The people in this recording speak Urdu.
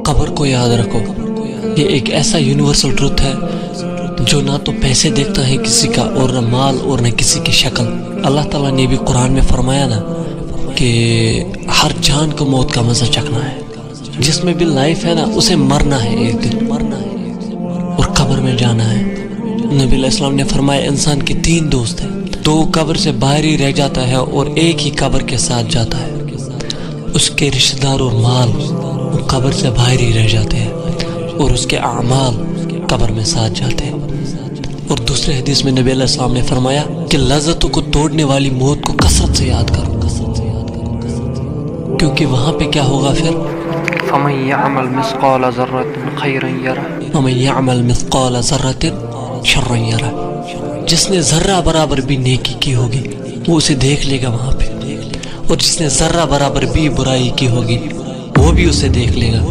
قبر کو یاد رکھو، یہ ایک ایسا یونیورسل ٹروتھ ہے جو نہ تو پیسے دیکھتا ہے کسی کا، اور نہ مال، اور نہ کسی کی شکل۔ اللہ تعالیٰ نے بھی قرآن میں فرمایا نا کہ ہر جان کو موت کا مزہ چکھنا ہے، جس میں بھی لائف ہے نا اسے مرنا ہے ایک دن، اور قبر میں جانا ہے۔ نبی علیہ السلام نے فرمایا انسان کے 3 دوست ہیں، 2 قبر سے باہر ہی رہ جاتا ہے اور ایک ہی قبر کے ساتھ جاتا ہے۔ اس کے رشتہ دار اور مال قبر سے باہر ہی رہ جاتے ہیں، اور اس کے اعمال قبر میں ساتھ جاتے ہیں۔ اور دوسرے حدیث میں نبی علیہ السلام نے فرمایا کہ لذتوں کو توڑنے والی موت کو کثرت سے یاد کرو، کیونکہ وہاں پہ کیا ہوگا پھر؟ فَمَن يَعْمَلْ مِثْقَالَ ذَرَّةٍ خَيْرًا يَرَهُ وَمَن يَعْمَلْ مِثْقَالَ ذَرَّةٍ شَرًّا يَرَهُ۔ جس نے ذرہ برابر بھی نیکی کی ہوگی وہ اسے دیکھ لے گا وہاں پہ، اور جس نے ذرہ برابر بھی برائی کی ہوگی وہ بھی اسے دیکھ لے گا۔